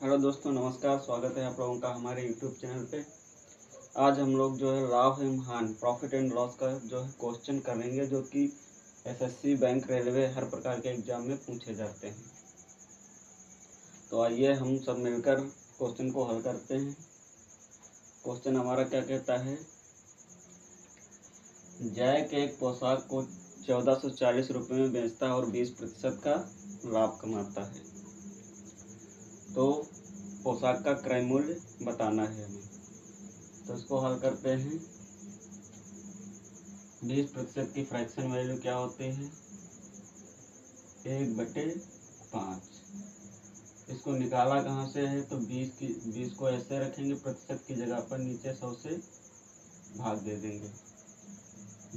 Hello दोस्तों, नमस्कार। स्वागत है आप लोगों का हमारे यूट्यूब चैनल पे। आज हम लोग जो है लाभ एवं हानि, प्रॉफिट एंड लॉस का जो है क्वेश्चन करेंगे, जो कि एसएससी, बैंक, रेलवे हर प्रकार के एग्जाम में पूछे जाते हैं। तो आइए हम सब मिलकर क्वेश्चन को हल करते हैं। क्वेश्चन हमारा क्या कहता है? जैक एक पोशाक को 1440 रुपये में बेचता है और 20% का लाभ कमाता है। तो पोशाक का क्रय मूल्य बताना है हमें। तो इसको हल करते हैं। 20% की फ्रैक्शन वैल्यू क्या होती है? 1/5। इसको निकाला कहाँ से है? तो 20 को ऐसे रखेंगे, प्रतिशत की जगह पर नीचे 100 से भाग दे देंगे।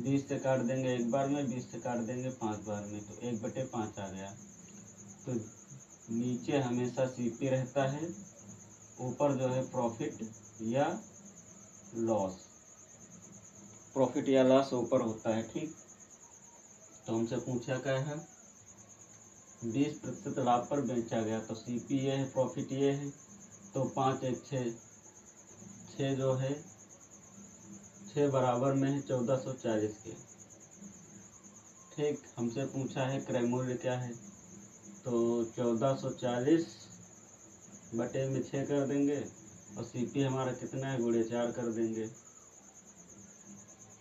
20 से काट देंगे एक बार में, 20 से काट देंगे 5 बार में, तो 1/5 आ गया। तो नीचे हमेशा सीपी रहता है, ऊपर जो है प्रॉफिट या लॉस, प्रॉफिट या लॉस ऊपर होता है। ठीक, तो हमसे पूछा क्या है? 20% लाभ पर बेचा गया, तो सीपी ये है, प्रॉफिट ये है। तो 5 1 6, 6 जो है 6 बराबर में है 1440 के। ठीक, हमसे पूछा है क्रय मूल्य क्या है, तो 1440 बटे में 6 कर देंगे, और सीपी हमारा कितना है, गुणे 4 कर देंगे,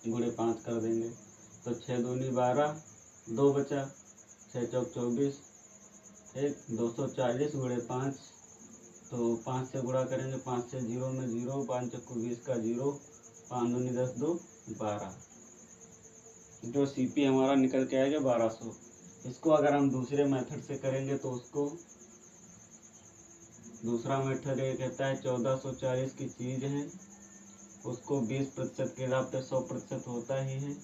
गुणे 5 कर देंगे। तो 6 दूनी 12, 2 बचा, 6 चौक 24। ठीक, 240 गुणे 5, तो 5 से गुणा करेंगे, 5 से 0 में 0, 5 चक्कू 20 का 0, 5 दूनी 10, 2 12। जो सीपी हमारा निकल के आएगा 1200। इसको अगर हम दूसरे मेथड से करेंगे तो उसको दूसरा मेथड ये कहता है 1440 की चीज़ है, उसको 20% के लाभ पे 100% होता ही है,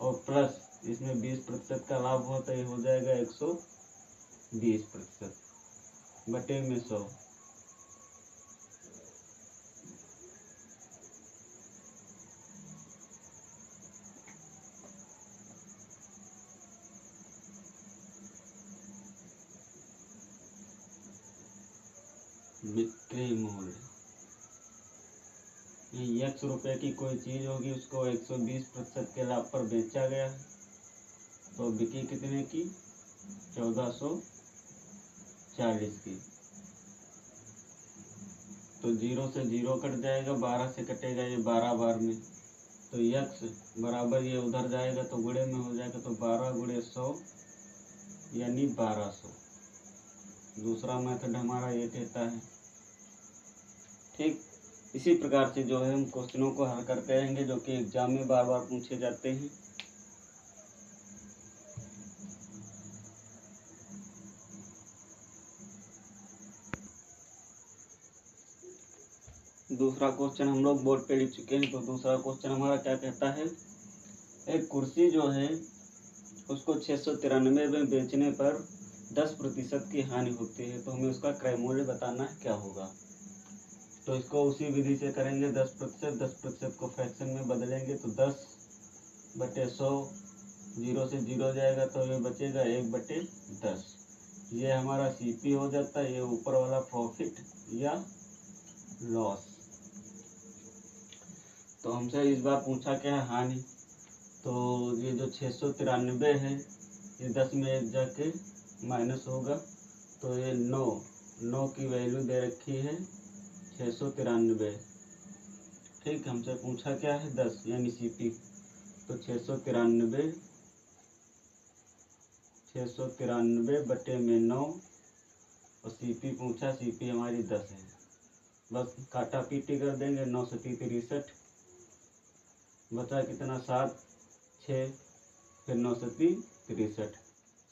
और प्लस इसमें 20% का लाभ होता ही हो जाएगा 120% बटे में 100। बिक्री मूल्य, x रुपए की कोई चीज होगी, उसको 120% के लाभ पर बेचा गया है, तो बिकी कितने की? 1440 की। तो 0 से 0 कट जाएगा, 12 से कटेगा ये 12 बार में, तो x बराबर ये उधर जाएगा तो गुणे में हो जाएगा, तो 12 गुणे 100 यानी 1200। दूसरा मेथड हमारा ये कहता है। ठीक, इसी प्रकार से जो है हम क्वेश्चनों को हल करते रहेंगे, जो कि एग्जाम में बार बार पूछे जाते हैं। दूसरा क्वेश्चन हम लोग बोर्ड पे लिख चुके हैं। तो दूसरा क्वेश्चन हमारा क्या कहता है? एक कुर्सी जो है उसको 693 में बेचने पर 10% की हानि होती है, तो हमें उसका क्रय मूल्य बताना है, क्या होगा? तो इसको उसी विधि से करेंगे, 10% को फ्रैक्शन में बदलेंगे, तो 10/100, 0 से 0 जाएगा तो ये बचेगा 1/10। ये हमारा सीपी हो जाता है, ये ऊपर वाला प्रॉफिट या लॉस। तो हमसे इस बार पूछा क्या है? हानि। तो ये जो 693 है, ये 10 में एक जाके माइनस होगा, तो ये 9 की वैल्यू दे रखी है 693। ठीक, हमसे पूछा क्या है? 10 यानी सीपी। तो 693 बटे में 9, और सीपी पूछा, सीपी हमारी 10 है। बस काटा पीटी कर देंगे, 9 से 63, बचा कितना? 7 6, फिर 9 से 63,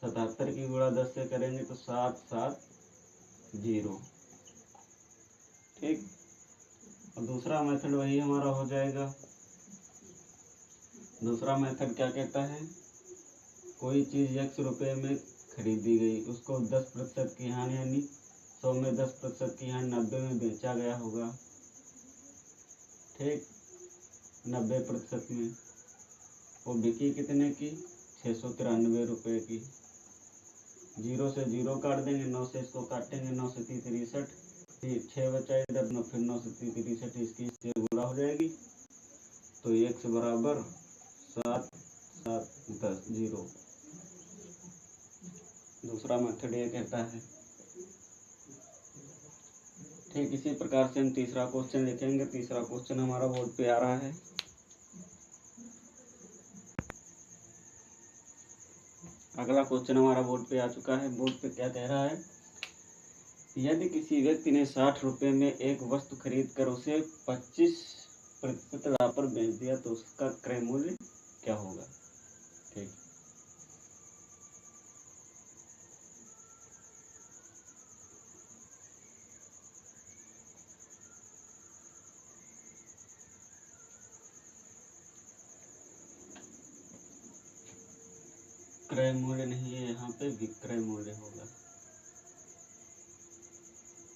77 की गुणा 10 से करेंगे तो 770। ठीक, और दूसरा मेथड वही हमारा हो जाएगा। दूसरा मेथड क्या कहता है? कोई चीज़ x रुपये में खरीदी गई, उसको 10% की हानि, यानी 100 में 10% की हानि 90 में बेचा गया होगा। ठीक, 90% में वो बिकी कितने की? 693 रुपये की। 0 से 0 काट देंगे, 9 से इसको काटेंगे, 9 से 63, 6 बचा इधर, 9 फिर 9 से 63, इसकी से गुणा हो जाएगी तो x बराबर 7 7 10 0। दूसरा मेथड ये कहता है। ठीक इसी प्रकार से हम तीसरा क्वेश्चन लिखेंगे। तीसरा क्वेश्चन हमारा बोर्ड पे आ रहा है। अगला क्वेश्चन हमारा बोर्ड पे आ चुका है। बोर्ड पे क्या कह रहा है, यदि किसी व्यक्ति ने 60 रुपये में एक वस्तु खरीद कर उसे 25% लाभ पर बेच दिया तो उसका क्रय मूल्य क्या होगा। ठीक, क्रय मूल्य नहीं है, यहाँ पे विक्रय मूल्य होगा।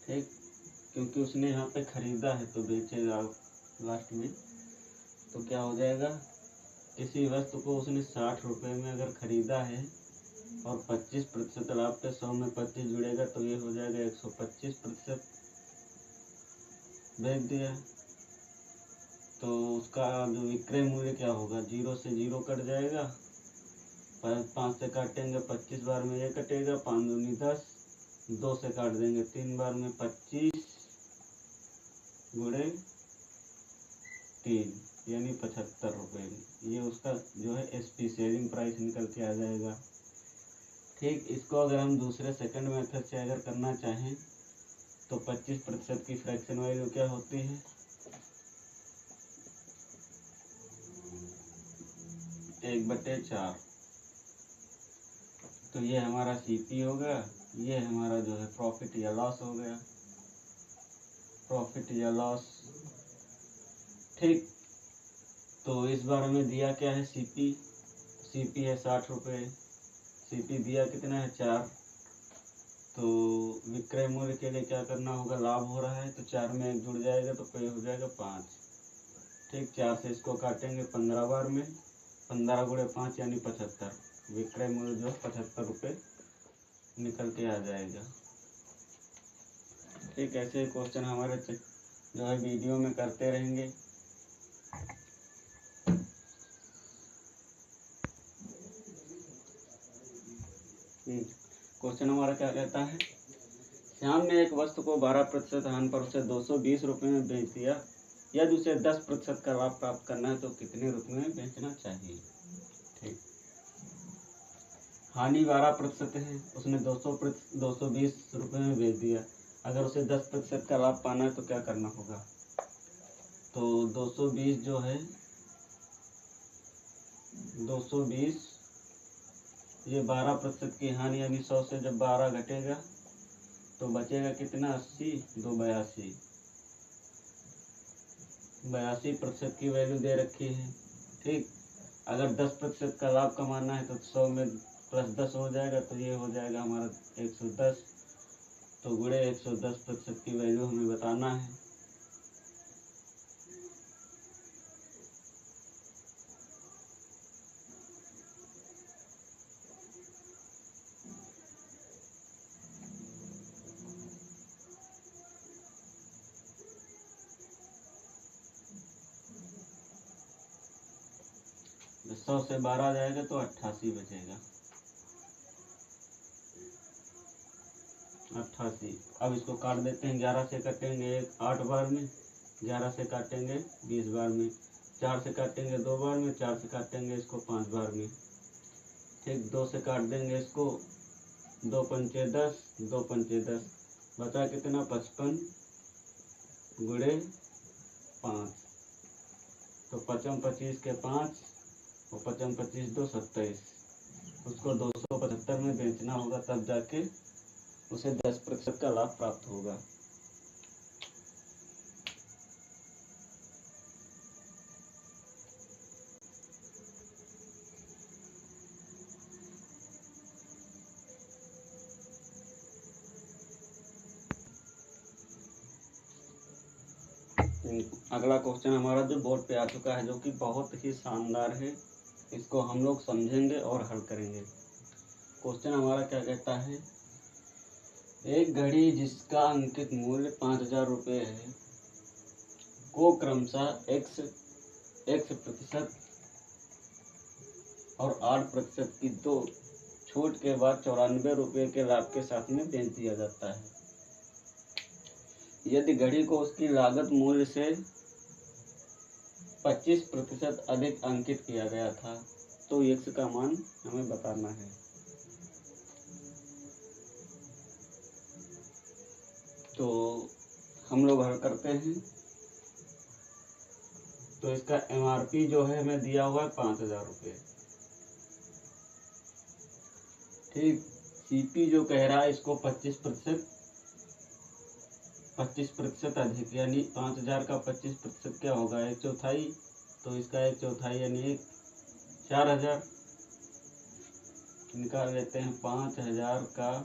ठीक, क्योंकि उसने यहाँ पे खरीदा है तो बेचेगा लास्ट में। तो क्या हो जाएगा, किसी वस्तु को उसने 60 रुपये में अगर खरीदा है और 25% लाभ पे 100 में 25 जुड़ेगा तो ये हो जाएगा 125% बेच दिया। तो उसका जो विक्रय मूल्य क्या होगा, 0 से 0 कट जाएगा, 5 से काटेंगे 25 बार में ये कटेगा, 5 दूनी 10, 2 से काट देंगे 3 बार में 25 गुणे 3 यानी 75 रुपये। ये उसका जो है एसपी सेलिंग प्राइस निकल के आ जाएगा। ठीक, इसको अगर हम दूसरे सेकंड मेथड से अगर करना चाहें तो 25% की फ्रैक्शन वैल्यू क्या होती है, 1/4। तो ये हमारा सीपी होगा, ये हमारा जो है प्रॉफिट या लॉस हो गया, प्रॉफिट या लॉस। ठीक, तो इस बार हमें दिया क्या है, सीपी। सीपी है 60 रुपये, सीपी दिया कितना है 4। तो विक्रय मूल्य के लिए क्या करना होगा, लाभ हो रहा है तो 4 में 1 जुड़ जाएगा तो पे हो जाएगा 5। ठीक, 4 से इसको काटेंगे 15 बार में, 15 गुणे 5 यानी 75। विक्रय मूल्य जो 75 रुपये निकल के आ जाएगा। ठीक, ऐसे क्वेश्चन हमारे जो है वीडियो में करते रहेंगे। क्वेश्चन हमारा क्या कहता है, श्याम ने एक वस्तु को 12% हानि पर उसे 220 रुपये में बेच दिया। यदि उसे 10% का लाभ प्राप्त करना है तो कितने रुपये में बेचना चाहिए। ठीक, हानि 12% है, उसने 220 रुपये में बेच दिया। अगर उसे 10% का लाभ पाना है तो क्या करना होगा। तो 220 जो है 220 ये 12% की हानि यानी 100 से जब 12 घटेगा तो बचेगा कितना, 80, 2 82। 82% की वैल्यू दे रखी है। ठीक, अगर 10% का लाभ कमाना है तो 100 में +10 हो जाएगा तो ये हो जाएगा हमारा 110। तो गुणे 110% की वैल्यू हमें बताना है। तो 100 से 12 जाएगा तो 88 बचेगा, 88। अब इसको काट देते हैं, 11 से काटेंगे 8 बार में, 11 से काटेंगे 20 बार में, 4 से काटेंगे 2 बार में, 4 से काटेंगे इसको 5 बार में। ठीक, 2 से काट देंगे इसको, 2 पंचे 10, 2 पंचे 10, बचा कितना 55 गुणे 5। तो 55 25 के 5 और 55 25 2 27। उसको 275 में बेचना होगा तब जाके उसे 10% का लाभ प्राप्त होगा। अगला क्वेश्चन हमारा जो बोर्ड पे आ चुका है, जो कि बहुत ही शानदार है, इसको हम लोग समझेंगे और हल करेंगे। क्वेश्चन हमारा क्या कहता है, एक घड़ी जिसका अंकित मूल्य 5,000 रुपये है को क्रमशः x प्रतिशत और 8% की दो छूट के बाद 94 रुपये के लाभ के साथ में बेच दिया जाता है। यदि घड़ी को उसकी लागत मूल्य से 25% अधिक अंकित किया गया था तो x का मान हमें बताना है। तो हम लोग हल करते हैं। तो इसका MRP जो है हमें दिया हुआ है 5,000 रुपये। ठीक, CP जो कह रहा है इसको 25% अधिक, यानी 5,000 का 25% क्या होगा, 1/4। तो इसका 1/4 यानी 4,000 निकाल लेते हैं। 5,000 का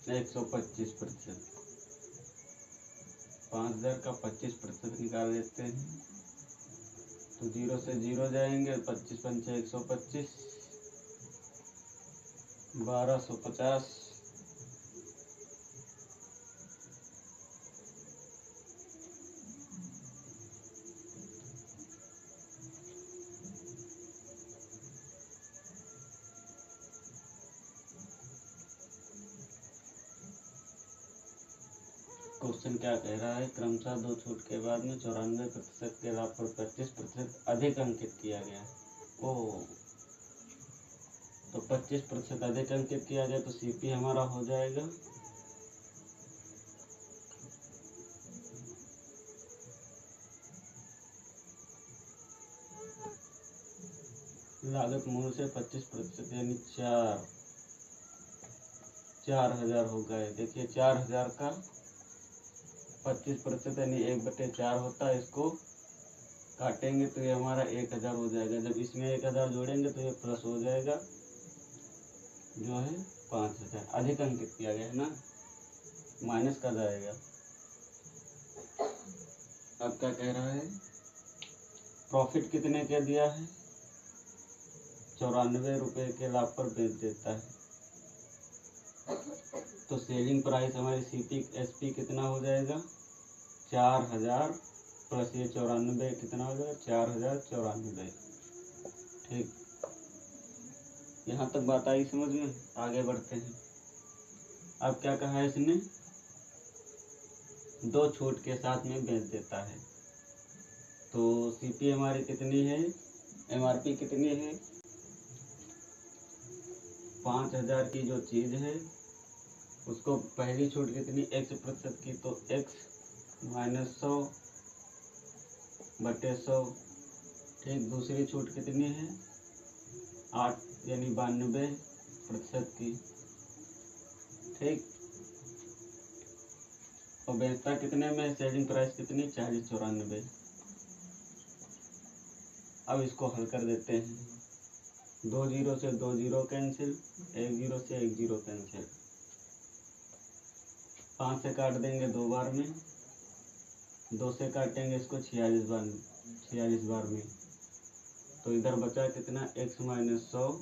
125%, 5,000 का 25% निकाल लेते हैं। तो 0 से 0 जाएंगे, 25 पंचे 125, 1250, क्वेश्चन क्या कह रहा है, क्रमशः दो छूट के बाद में 94% के लाभ पर 25% अधिक अंकित किया गया। तो 25% अधिक अंकित किया गया तो CP हमारा हो जाएगा लागत मूल्य से 25%, यानी 4,000 हो गए। देखिए 4,000 का 25% यानी 1/4 होता है। इसको काटेंगे तो ये हमारा 1,000 हो जाएगा। जब इसमें 1,000 जोड़ेंगे तो ये प्लस हो जाएगा, जो है 5,000 अधिक अंकित किया गया है ना, माइनस का जाएगा। अब क्या कह रहा है, प्रॉफिट कितने का दिया है, 94 रुपये के लाभ पर बेच देता है। तो सेलिंग प्राइस हमारी CP SP कितना हो जाएगा, 4,000 प्लस ये 94 कितना हो जाएगा, 4,094। ठीक, यहाँ तक बात आई समझ में। आगे बढ़ते हैं। अब क्या कहा है इसने, दो छूट के साथ में बेच देता है। तो CP हमारी कितनी है, MRP कितनी है, 5,000 की जो चीज़ है उसको पहली छूट कितनी, X% की, तो X माइनस 100/100। ठीक, दूसरी छूट कितनी है, 8 यानी 92% की। ठीक, और बेचता कितने में, सेलिंग प्राइस कितनी, 4094। अब इसको हल कर देते हैं। 2 0 से 2 0 कैंसिल, 1 0 से 1 0 कैंसिल, 5 से काट देंगे 2 बार में, 2 से काटेंगे इसको 46 बार में। तो इधर बचा कितना, x माइनस 100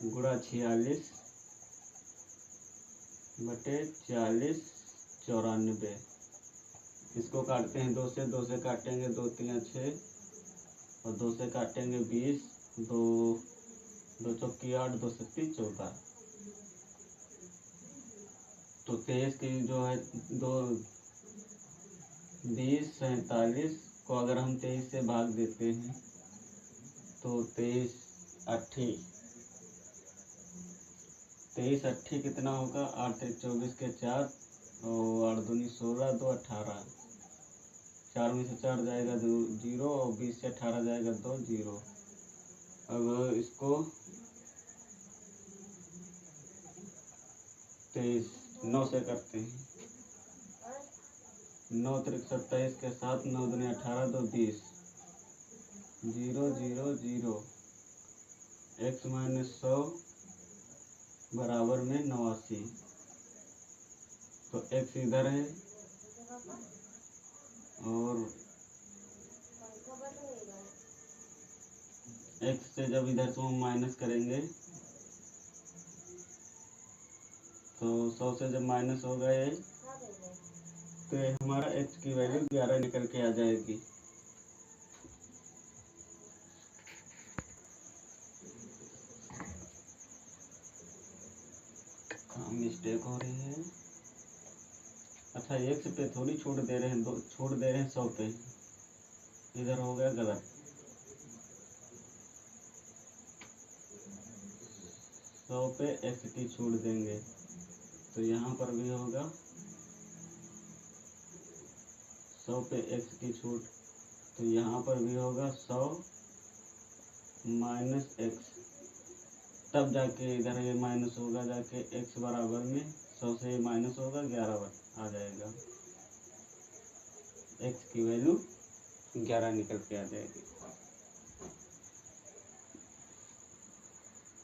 गुणा 46/40 94। इसको काटते हैं 2 से काटेंगे 2 3 6 और 2 से काटेंगे 20, 2 2 चौकी 8, 2 सत्ती 14। तो 23 की जो है 2 20 47 को अगर हम 23 से भाग देते हैं तो 23 8 कितना होगा, 8 3 24 के 4 और 8 दूनी 16, 2 18, 4 में से 4 जाएगा 0 और 20 से 18 जाएगा 2 0। अब इसको 23 9 से करते हैं, 9 3 27 के साथ, 9 दूनी 18, 2 20, 0 0 0, x माइनस 100 बराबर में 89। तो x इधर है और एक्स से जब इधर से हम माइनस करेंगे तो 100 से जब माइनस होगा ये तो ये हमारा एक्स की वैल्यू 11 निकल के आ जाएगी। मिस्टेक हो रही है। अच्छा एक्स पे थोड़ी छूट दे रहे हैं, छूट दे रहे हैं 100 पे, इधर हो गया गलत। 100 पे एक्स की छूट देंगे तो यहाँ पर भी होगा 100 पे एक्स की छूट, तो यहाँ पर भी होगा 100 माइनस एक्स, तब जाके इधर ये माइनस होगा, जाके एक्स बराबर में 100 से ये माइनस होगा 11 आ जाएगा, एक्स की वैल्यू 11 निकल के आ जाएगी।